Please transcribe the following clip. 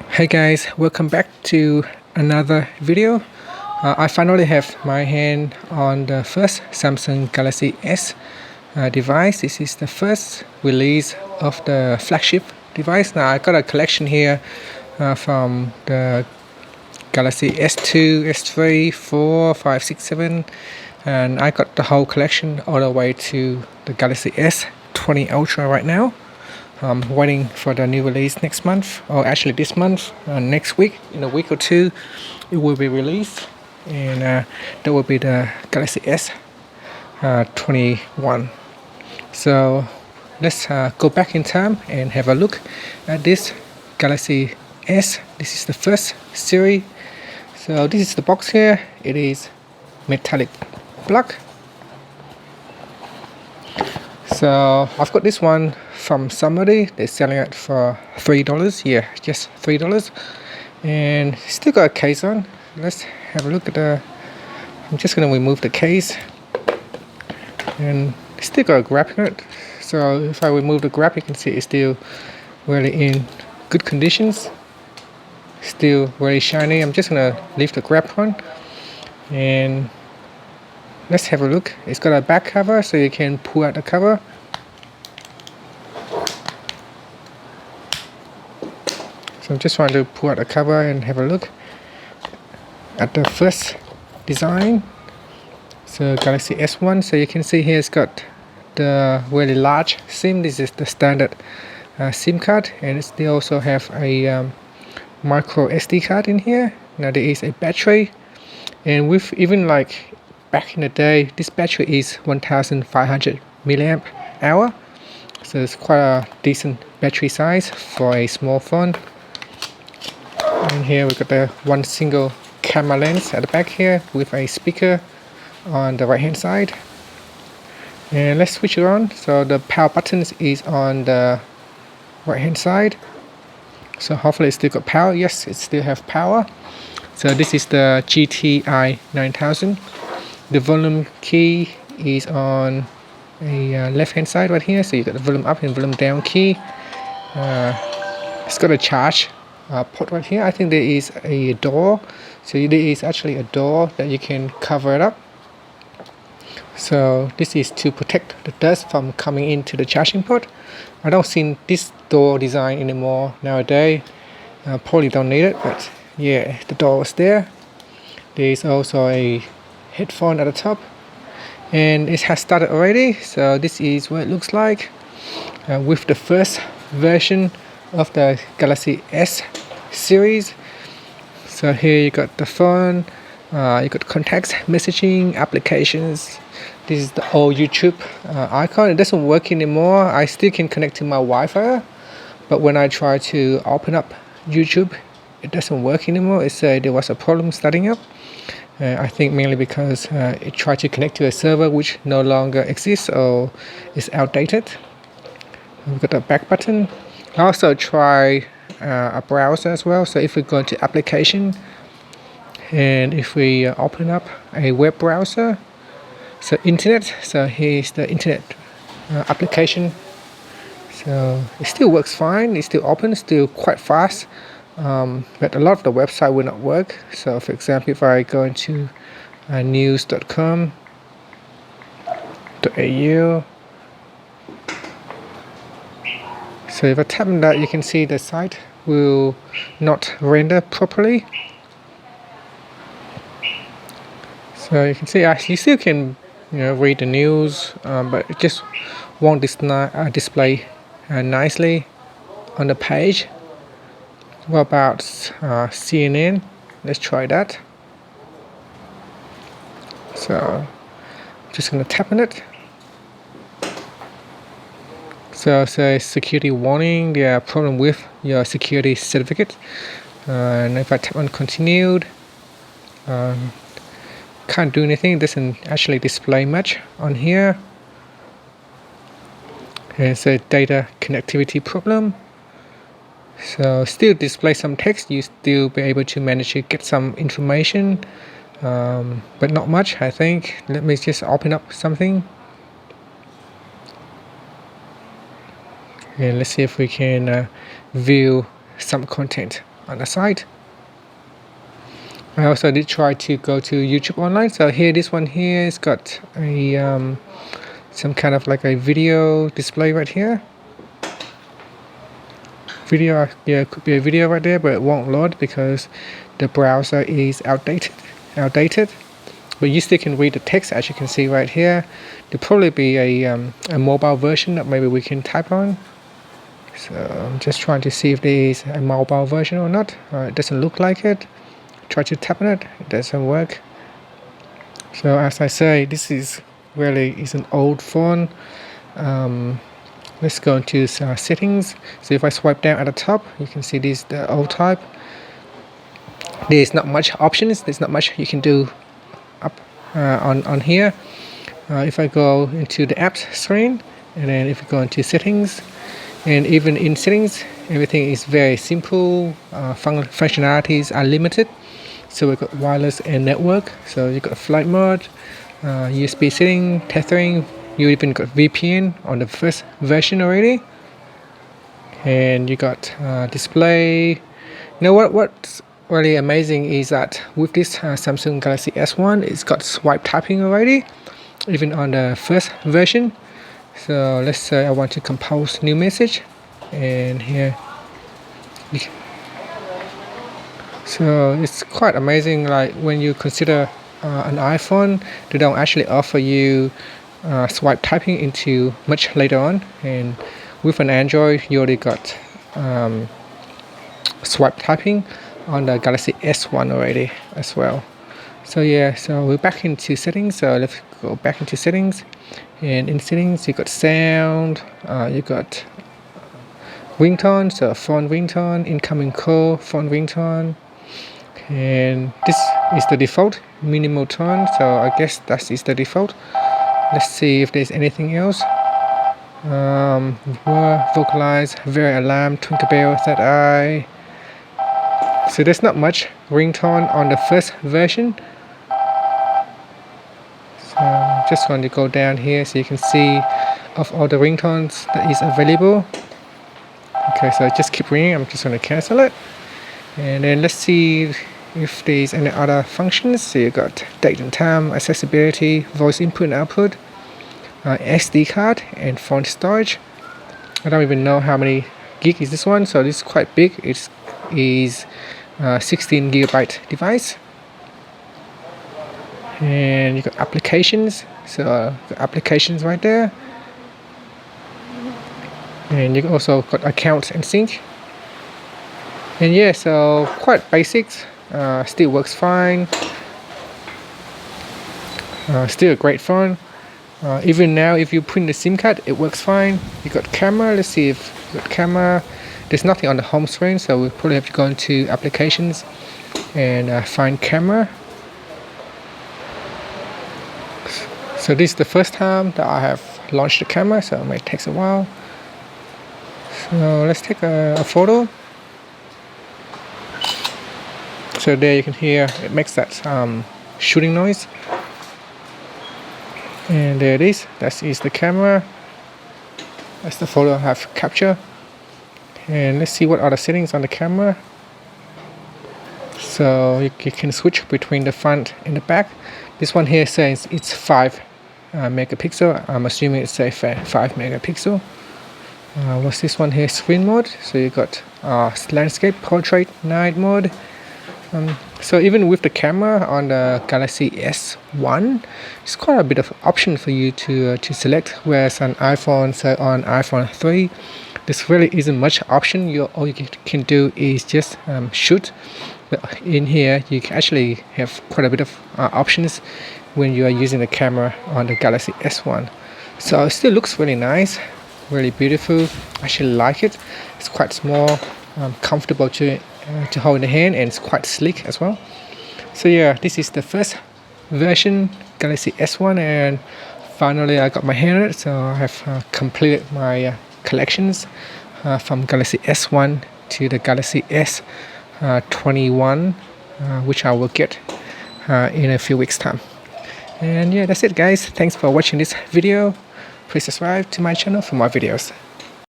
Hey guys, welcome back to another video. I finally have my hand on the first Samsung Galaxy S device. This is the first release of the flagship device. Now I got a collection here from the Galaxy S2, S3, 4, 5, 6, 7, and I got the whole collection all the way to the Galaxy S20 Ultra right now. I'm waiting for the new release next month, or actually this month, next week, in a week or two, it will be released, and that will be the Galaxy S 21. So let's go back in time and have a look at this Galaxy S. This is the first series. So this is the box here. It is metallic black. So I've got this one from somebody. They're selling it for $3. Yeah, just $3. And still got a case on. Let's have a look at the. I'm just gonna remove the case. And still got a grab in it. So if I remove the grab, you can see it's still really in good conditions. Still very shiny. I'm just gonna leave the grab on. And let's have a look. It's got a back cover, so you can pull out the cover. So I'm just trying to pull out the cover and have a look at the first design. So Galaxy S1. So you can see here it's got the really large SIM. This is the standard SIM card, and they also have a micro SD card in here. Now there is a battery, and with even like back in the day, this battery is 1500 milliamp hour, so it's quite a decent battery size for a small phone. And here we've got the one single camera lens at the back here with a speaker on the right hand side. And let's switch it on. So the power buttons is on the right hand side, so hopefully it's still got power. Yes, it still have power. So this is the GT-I9000. The volume key is on a left hand side right here, so you got the volume up and volume down key. It's got a charge port right here. I think there is a door, so there is actually a door that you can cover it up. So this is to protect the dust from coming into the charging port. I don't see this door design anymore nowadays. Probably don't need it, but yeah, the door is there. There is also a headphone at the top, and it has started already. So this is what it looks like with the first version of the Galaxy S series. So here you got the phone, you got contacts, messaging, applications. This is the old YouTube icon. It doesn't work anymore. I still can connect to my Wi-Fi, but when I try to open up YouTube, it doesn't work anymore. It said there was a problem starting up. I think mainly because it tried to connect to a server which no longer exists or is outdated. We've got the back button. I also try a browser as well. So if we go to application, and if we open up a web browser, so internet, so here's the internet application. So it still works fine, it's still open, still quite fast, but a lot of the website will not work. So for example, if I go into news.com.au, so if I tap on that, you can see the site will not render properly. So you can see you still can read the news, but it just won't display nicely on the page. What about CNN? Let's try that. So I'm just going to tap on it. So it says security warning, there are problem with your security certificate. And if I tap on continued, can't do anything. It doesn't actually display much on here. And it's a data connectivity problem. So still display some text. You still be able to manage to get some information, but not much, I think. Let me just open up something. And let's see if we can view some content on the side. I also did try to go to YouTube online. So here, this one here has got a some kind of like a video display right here. Video, yeah, could be a video right there, but it won't load because the browser is outdated. But you still can read the text, as you can see right here. There'll probably be a mobile version that maybe we can type on. So I'm just trying to see if there is a mobile version or not. It doesn't look like it. Try to tap on it, it doesn't work. So as I say, this is really is an old phone. Let's go into settings. So if I swipe down at the top, you can see this the old type. There's not much options. There's not much you can do up on here. If I go into the apps screen, and then if we go into settings, and even in settings, everything is very simple. Functionalities are limited. So we've got wireless and network. So you've got flight mode, USB setting, tethering. You even got VPN on the first version already. And you got display. You know what's really amazing is that with this Samsung Galaxy S1, it's got swipe tapping already, even on the first version. So let's say I want to compose new message, and here. So it's quite amazing, like when you consider an iPhone, they don't actually offer you swipe typing into much later on, and with an Android you already got swipe typing on the Galaxy S1 already as well. So yeah, so we're back into settings. So let's go back into settings, and in settings you got sound, you got ringtone, so phone ringtone, incoming call, phone ringtone. And this is the default minimal tone, so I guess that is the default. Let's see if there's anything else. Word, vocalize, very alarm, twinkle bell, third eye. So there's not much ringtone on the first version. So I'm just going to go down here so you can see of all the ringtones that is available. Okay, so just keep ringing. I'm just going to cancel it, and then let's see if there's any other functions. So you got date and time, accessibility, voice input and output, SD card, and phone storage. I don't even know how many gig is this one, so this is quite big. It is 16 gigabyte device. And you got applications, so got applications right there. And you also got accounts and sync. And yeah, so quite basics. Still works fine. Still a great phone. Even now, if you put in the SIM card, it works fine. You got camera. Let's see if you got camera. There's nothing on the home screen, so we probably have to go into applications and find camera. So this is the first time that I have launched the camera, so it might take a while. So let's take a photo. So there you can hear it makes that shooting noise. And there it is. That is the camera. That's the photo I have captured. And let's see what are the settings on the camera. So you can switch between the front and the back. This one here says it's 5 megapixel. I'm assuming it's a 5 megapixel. What's this one here? Screen mode. So you got landscape, portrait, night mode. So even with the camera on the Galaxy S1, it's quite a bit of option for you to select. Whereas on iPhone, so on iPhone 3, this really isn't much option. All you can do is just shoot. But in here, you can actually have quite a bit of options when you are using the camera on the Galaxy S1. So it still looks really nice, really beautiful. I actually like it. It's quite small, comfortable to hold in the hand, and it's quite sleek as well. So yeah, this is the first version, Galaxy S1, and finally I got my hand on it. So I have completed my collections from Galaxy S1 to the Galaxy S21, which I will get in a few weeks time. And yeah, that's it guys. Thanks for watching this video. Please subscribe to my channel for more videos.